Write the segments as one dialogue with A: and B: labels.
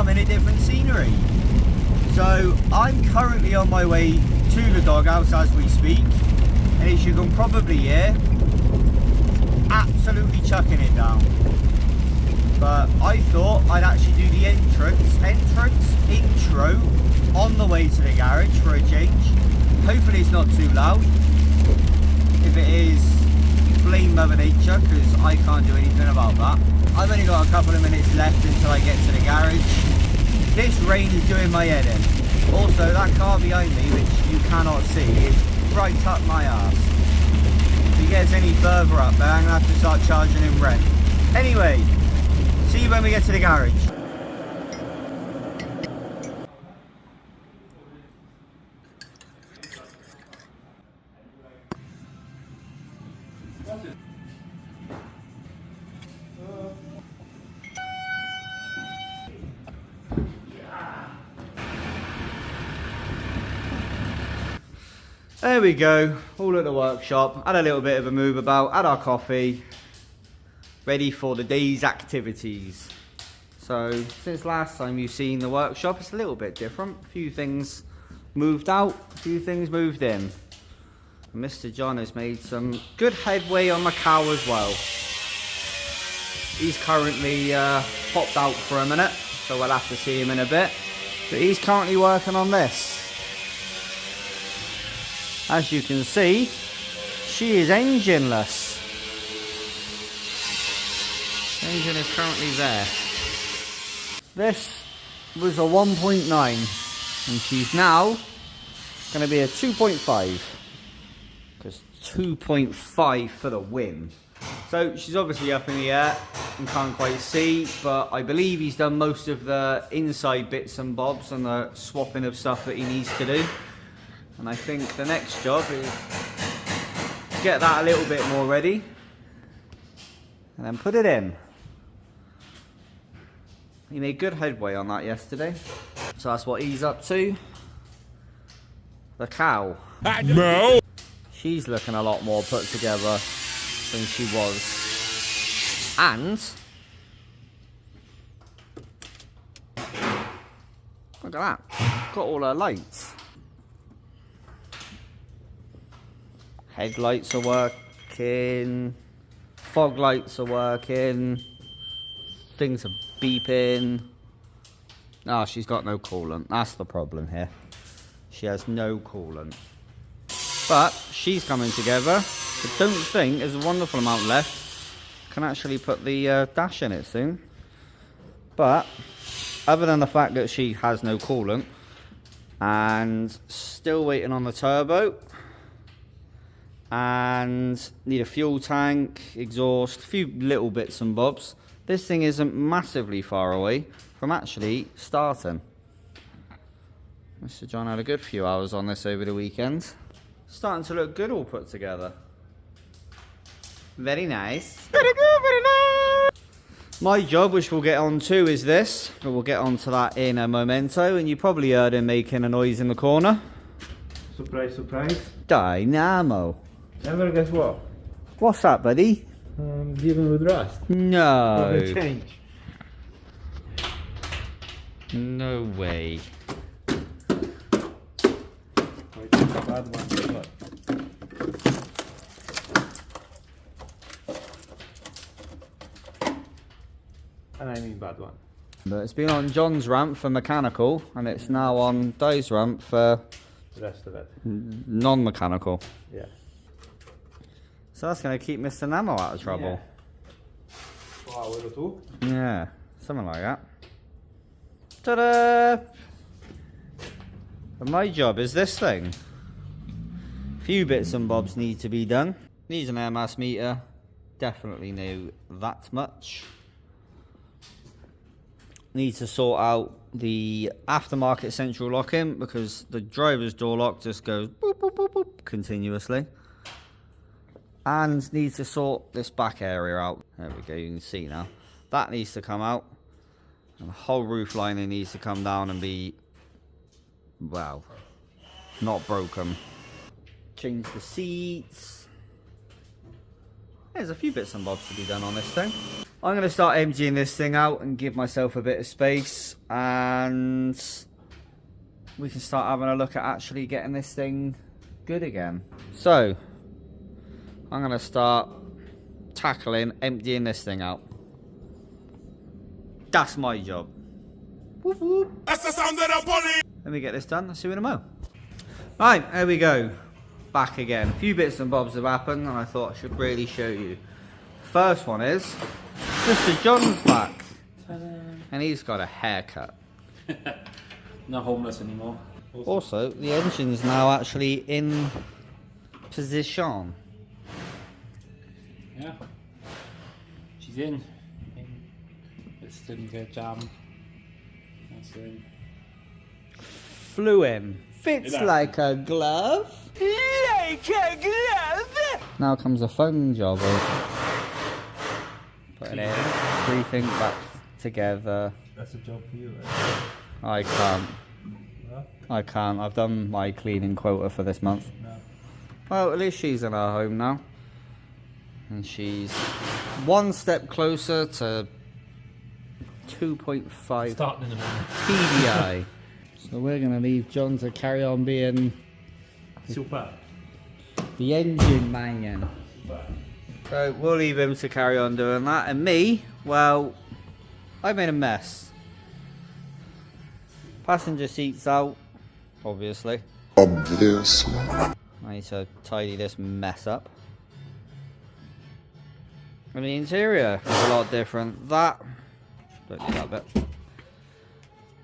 A: I'm in a different scenery. So I'm currently on my way to the doghouse as we speak, and as you can probably hear, absolutely chucking it down. But I thought I'd actually do the intro on the way to the garage for a change. Hopefully it's not too loud. If it is, blame Mother Nature, because I can't do anything about that. I've only got a couple of minutes left until I get to the garage. This rain is doing my head in. Also, that car behind me, which you cannot see, is right up my arse. If he gets any further up there, I'm going to have to start charging him rent. Anyway, see you when we get to the garage. There we go, all at the workshop, had a little bit of a move about, had our coffee, ready for the day's activities. So, since last time you've seen the workshop, it's a little bit different. A few things moved out, a few things moved in. And Mr. John has made some good headway on the cow as well. He's currently popped out for a minute, so we'll have to see him in a bit. But he's currently working on this. As you can see, she is engineless. The engine is currently there. This was a 1.9 and she's now going to be a 2.5. Because 2.5 for the win. So she's obviously up in the air and can't quite see, but I believe he's done most of the inside bits and bobs and the swapping of stuff that he needs to do. And I think the next job is to get that a little bit more ready and then put it in. He made good headway on that yesterday. So that's what he's up to. The cow. No! She's looking a lot more put together than she was. And look at that. Got all her lights. Headlights are working, fog lights are working, things are beeping. Ah, she's got no coolant. That's the problem here. She has no coolant. But she's coming together. I don't think there's a wonderful amount left. Can actually put the dash in it soon. But other than the fact that she has no coolant and still waiting on the turbo, and need a fuel tank, exhaust, a few little bits and bobs. This thing isn't massively far away from actually starting. Mr. John had a good few hours on this over the weekend. Starting to look good all put together. Very nice. Very good, very nice. My job, which we'll get on to, is this. But we'll get on to that in a momento. And you probably heard him making a noise in the corner.
B: Surprise, surprise.
A: Dynamo.
B: Never guess what?
A: What's that, buddy?
B: Dealing with rust.
A: No.
B: For the change.
A: No way.
B: It's a bad one. What? And I mean bad one.
A: But it's been on John's ramp for mechanical, and it's now on Di's ramp for
B: The rest of it.
A: non-mechanical.
B: Yeah.
A: So that's going to keep Mr. Namo out of trouble.
B: Yeah. Wow, or two?
A: Yeah, something like that. Ta-da! But my job is this thing. A few bits and bobs need to be done. Needs an air mass meter. Definitely knew that much. Need to sort out the aftermarket central lock-in because the driver's door lock just goes boop, boop, boop, boop, continuously. And need to sort this back area out. There we go, you can see now. That needs to come out. And the whole roof lining needs to come down and be, well, not broken. Change the seats. There's a few bits and bobs to be done on this thing. I'm going to start emptying this thing out and give myself a bit of space, and we can start having a look at actually getting this thing good again. So I'm going to start tackling emptying this thing out. That's my job. Whoop, whoop. That's the sound of the police. Let me get this done. I'll see you in a mo. Right, there we go. Back again. A few bits and bobs have happened, and I thought I should really show you. First one is Mr. John's back. And he's got a haircut.
C: Not homeless anymore.
A: Also, the engine's now actually in position.
C: Yeah. She's in. It still get jammed. That's in.
A: Flew in. Fits like a glove. Like a glove. Now comes a fun job of putting everything back together.
B: That's a job for you, right?
A: I can't.
B: Huh?
A: I can't. I've done my cleaning quota for this month.
B: No.
A: Well, at least she's in her home now. And she's one step closer to 2.5
C: Starting in a minute.
A: TDI. So we're going to leave John to carry on being
B: Super.
A: the engine man. So we'll leave him to carry on doing that. And me, well, I made a mess. Passenger seats out, obviously.
D: Obviously.
A: I need to tidy this mess up. And the interior is a lot different. That, don't need that bit.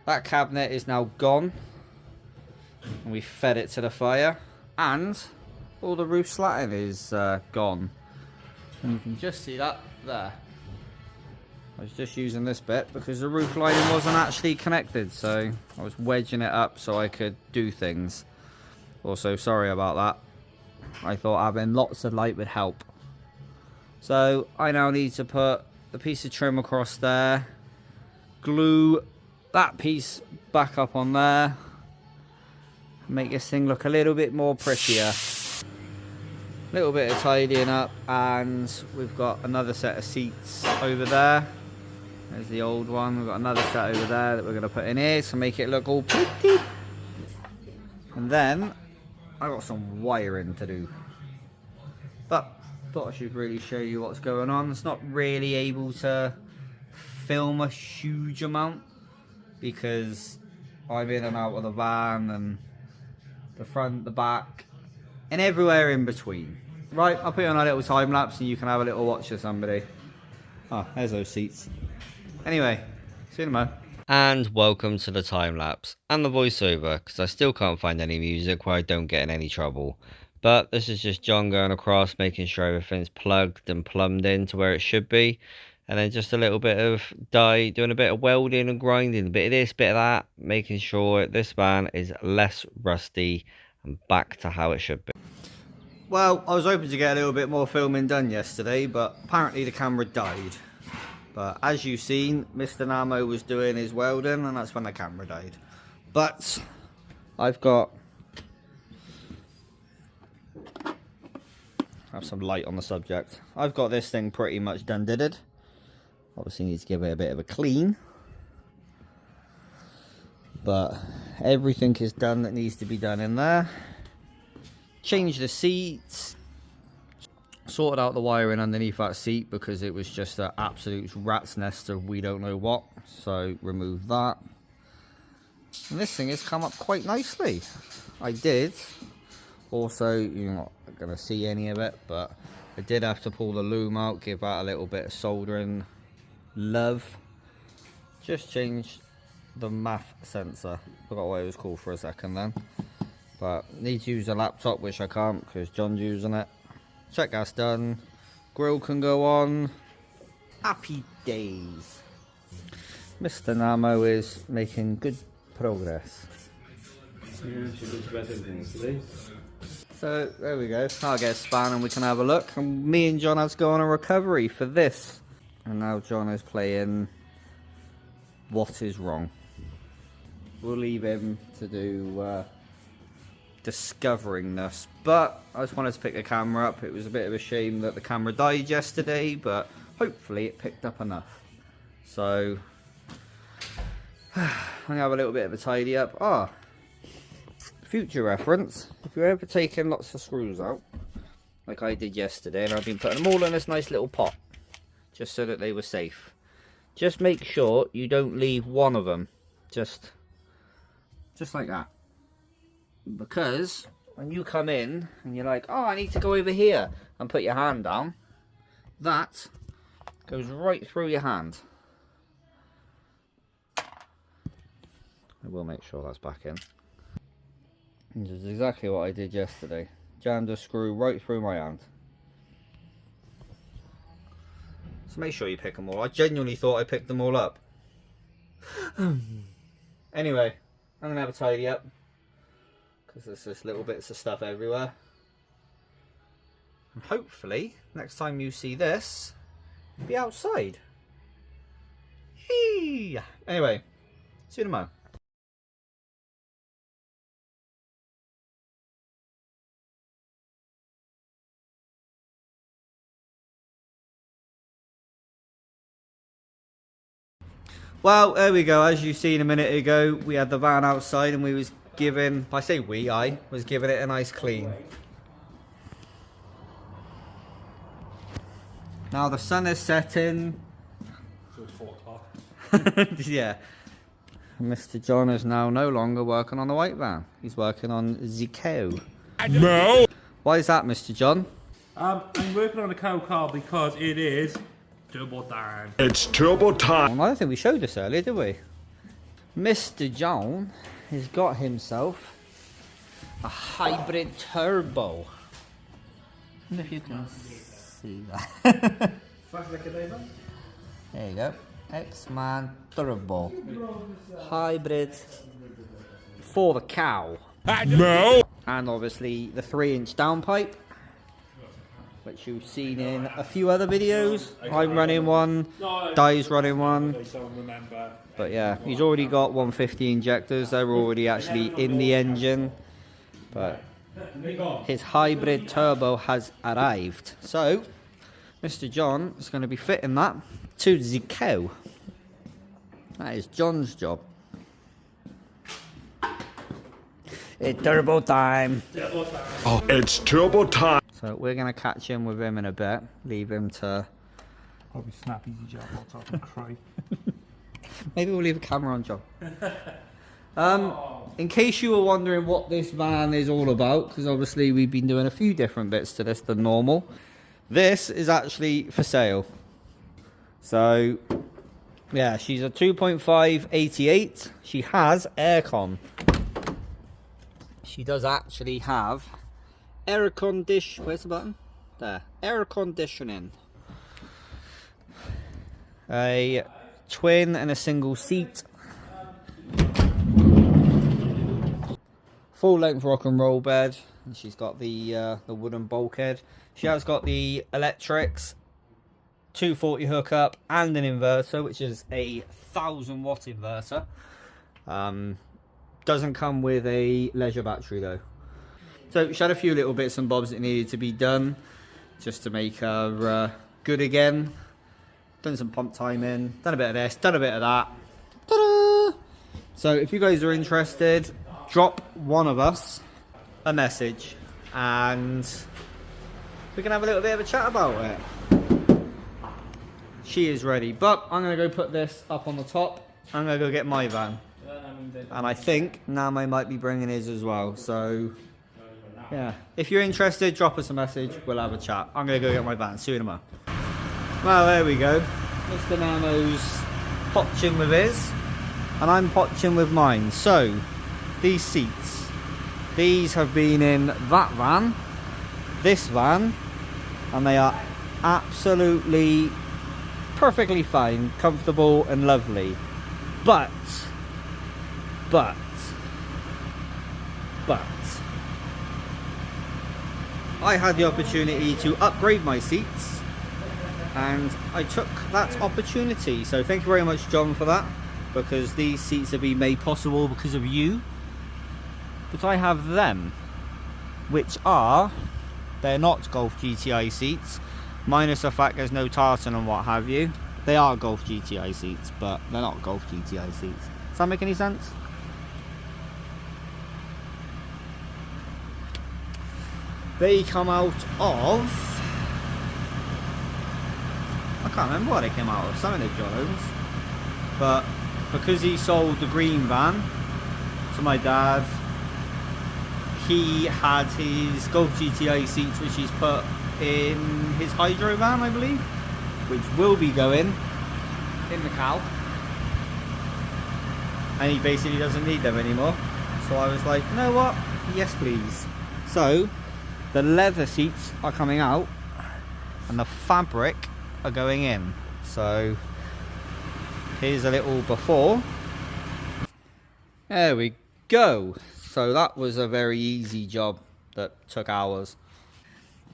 A: That cabinet is now gone. And we fed it to the fire. And all the roof slatting is gone. And you can just see that there. I was just using this bit because the roof lining wasn't actually connected, so I was wedging it up so I could do things. Also, sorry about that. I thought having lots of light would help. So I now need to put the piece of trim across there, glue that piece back up on there, make this thing look a little bit more prettier. Little bit of tidying up, and we've got another set of seats over there. There's the old one. We've got another set over there that we're going to put in here to make it look all pretty. And then I got some wiring to do. But thought I should really show you what's going on. It's not really able to film a huge amount because I'm in and out of the van and the front, the back, and everywhere in between. Right, I'll put you on a little time lapse and you can have a little watch of somebody. Oh, there's those seats. Anyway, see you in a mo. And welcome to the time lapse and the voiceover, because I still can't find any music where I don't get in any trouble. But this is just John going across, making sure everything's plugged and plumbed in to where it should be. And then just a little bit of doing a bit of welding and grinding, a bit of this, bit of that, making sure this van is less rusty and back to how it should be. Well, I was hoping to get a little bit more filming done yesterday, but apparently the camera died. But as you've seen, Mr. Namo was doing his welding, and that's when the camera died. But I've got... have some light on the subject. I've got this thing pretty much done-didded. Obviously need to give it a bit of a clean. But everything is done that needs to be done in there. Changed the seats. Sorted out the wiring underneath that seat because it was just an absolute rat's nest of we don't know what. So remove that. And this thing has come up quite nicely. I did. Also, you're not going to see any of it, but I did have to pull the loom out, give that a little bit of soldering love. Just changed the math sensor. Forgot what it was called for a second then. But need to use a laptop, which I can't because John's using it. Check that's done. Grill can go on. Happy days. Mr. Namo is making good progress.
B: Yeah, she looks better than yesterday.
A: So there we go. I'll get a span and we can have a look. And me and John have to go on a recovery for this. And now John is playing What Is Wrong. We'll leave him to do discovering this. But I just wanted to pick the camera up. It was a bit of a shame that the camera died yesterday, but hopefully it picked up enough. So I'm gonna have a little bit of a tidy up. Future reference, if you're ever taking lots of screws out like I did yesterday, and I've been putting them all in this nice little pot just so that they were safe, just make sure you don't leave one of them just like that, because when you come in and you're like, oh, I need to go over here and put your hand down, that goes right through your hand. I will make sure that's back in. This is exactly what I did yesterday. Jammed a screw right through my hand. So make sure you pick them all. I genuinely thought I picked them all up. Anyway, I'm going to have a tidy up, because there's just little bits of stuff everywhere. And hopefully, next time you see this, it'll be outside. Yee! Anyway, see you tomorrow. Well, there we go. As you seen a minute ago, we had the van outside and we was giving, I say we, I was giving it a nice clean. Now the sun is setting.
C: So it's 4 o'clock.
A: Yeah. Mr. John is now no longer working on the white van. He's working on the cow.
D: No!
A: Why is that, Mr. John?
B: I'm working on a cow car because it is turbo time.
D: It's turbo time.
A: Well, I don't think we showed this earlier, did we? Mr. John has got himself a hybrid turbo. I wonder if you can see that.
B: Fast like a diver?
A: There you go. X-Man Turbo. Hybrid for the cow.
D: No!
A: And obviously the 3-inch downpipe, which you've seen in a few other videos. I'm running one, Di's running one. But yeah, he's already got 150 injectors. They're already actually in the engine. But his hybrid turbo has arrived. So, Mr. John is going to be fitting that to the cow. That is John's job. It's turbo time.
D: Oh, it's turbo time.
A: So we're going to catch him with him in a bit. Leave him to...
B: Probably snap easy job on top and cry.
A: Maybe we'll leave a camera on John. In case you were wondering what this van is all about, because obviously we've been doing a few different bits to this than normal. This is actually for sale. So, yeah, she's a 2.5 88. She has aircon. She does actually have air condition. Where's the button? There. Air conditioning. A twin and a single seat. Full length rock and roll bed. And she's got the wooden bulkhead. She has got the electrics, 240 hookup, and an inverter, which is a 1000 watt inverter. Doesn't come with a leisure battery though. So she had a few little bits and bobs that needed to be done just to make her good again. Done some pump timing, done a bit of this, done a bit of that. Ta-da! So if you guys are interested, drop one of us a message and we can have a little bit of a chat about it. She is ready, but I'm going to go put this up on the top. I'm going to go get my van. And I think Name might be bringing his as well. So, yeah. If you're interested, drop us a message. We'll have a chat. I'm going to go get my van. See you in a moment. Well, there we go. Mr. Namo's potching with his. And I'm potching with mine. So, these seats. These have been in that van. This van. And they are absolutely perfectly fine, comfortable and lovely. But I had the opportunity to upgrade my seats and I took that opportunity. So thank you very much, John, for that, because these seats have been made possible because of you. But I have them, which are, they're not Golf GTI seats, minus the fact there's no tartan and what have you. They are Golf GTI seats, but they're not Golf GTI seats. Does that make any sense? They come out of... I can't remember what they came out of. Something of John Owens. But because he sold the green van to my dad, he had his Golf GTI seats, which he's put in his hydro van, I believe, which will be going in the cow. And he basically doesn't need them anymore. So I was like, you know what? Yes, please. So the leather seats are coming out and the fabric are going in. So here's a little before. There we go. So that was a very easy job that took hours.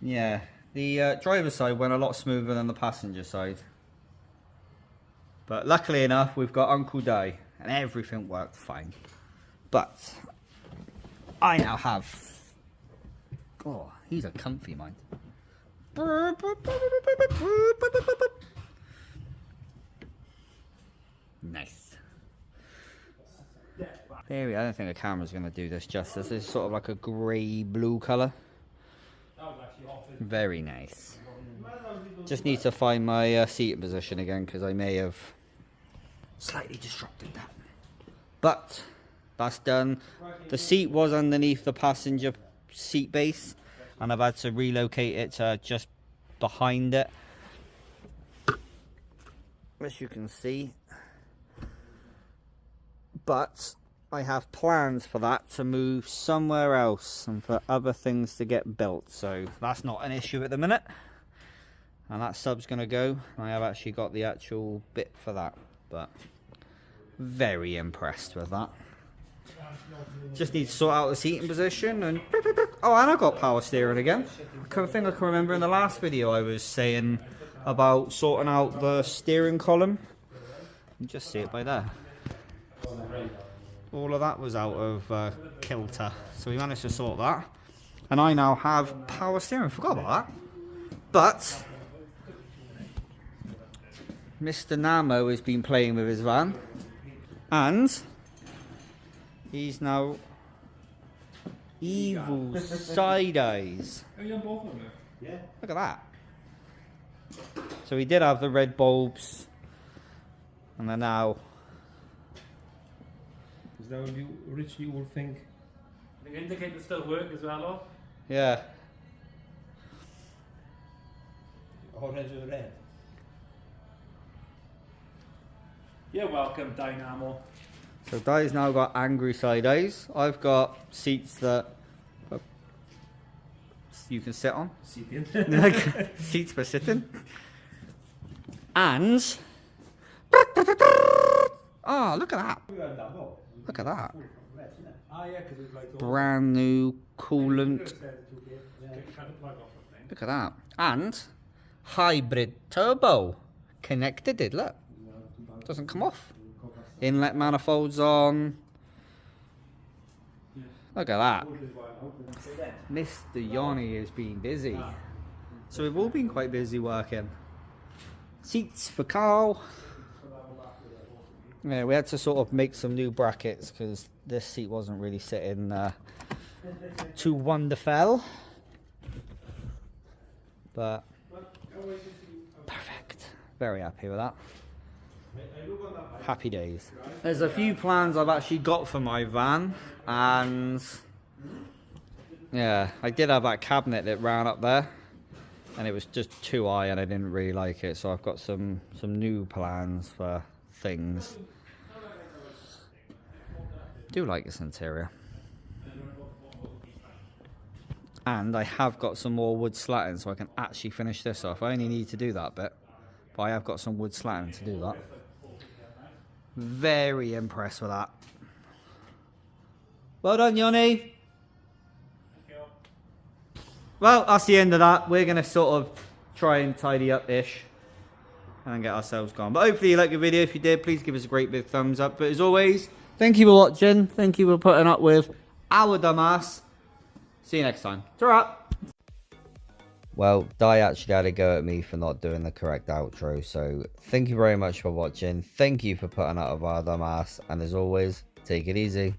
A: Yeah, the driver's side went a lot smoother than the passenger side. But luckily enough, we've got Uncle Di and everything worked fine. But I now have... Oh, he's a comfy mind. Nice. There we go. I don't think the camera's going to do this justice. It's sort of like a grey-blue colour. Very nice. Just need to find my seating position again because I may have slightly disrupted that. But that's done. The seat was underneath the passenger seat base and I've had to relocate it to just behind it. As you can see. But I have plans for that to move somewhere else and for other things to get built, so that's not an issue at the minute. And that sub's going to go. I have actually got the actual bit for that, but very impressed with that. Just need to sort out the seating position and... Oh, and I got power steering again. I think I can remember in the last video I was saying about sorting out the steering column. You just see it by there. All of that was out of kilter, so we managed to sort that. And I now have power steering. Forgot about that. But Mr. Namo has been playing with his van, and he's now evil side eyes.
C: Have you done both of them? Yeah.
A: Look at that. So we did have the red bulbs, and they're now...
C: Is that what you originally would think?
B: The indicators still work as well, or?
A: Yeah.
C: Orange or red?
B: You're welcome, Dynamo.
A: So Di's now got angry side eyes. I've got seats that you can sit on.
B: Seating.
A: Like seats for sitting. And oh, look at that. Look at that. Brand new coolant. Look at that. And hybrid turbo. Connected it, look. Doesn't come off. Inlet manifolds on. Look at that. Mr. Yanni has been busy. So we've all been quite busy working. Seats for Carl. Yeah, we had to sort of make some new brackets because this seat wasn't really sitting too wonderful. But perfect. Very happy with that. Happy days. There's a few plans I've actually got for my van, and yeah, I did have that cabinet that ran up there and it was just too high and I didn't really like it, so I've got some new plans for things. Do like this interior. And I have got some more wood slatting so I can actually finish this off. I only need to do that bit, but I have got some wood slatting to do that. Very impressed with that. Well done, Yanni. Well, that's the end of that. We're going to sort of try and tidy up-ish and then get ourselves gone. But hopefully you liked the video. If you did, please give us a great big thumbs up. But as always, thank you for watching. Thank you for putting up with our dumbass. See you next time. Ta-ra! Well, Di actually had a go at me for not doing the correct outro, so thank you very much for watching. Thank you for putting out of our dumb ass, and as always, take it easy.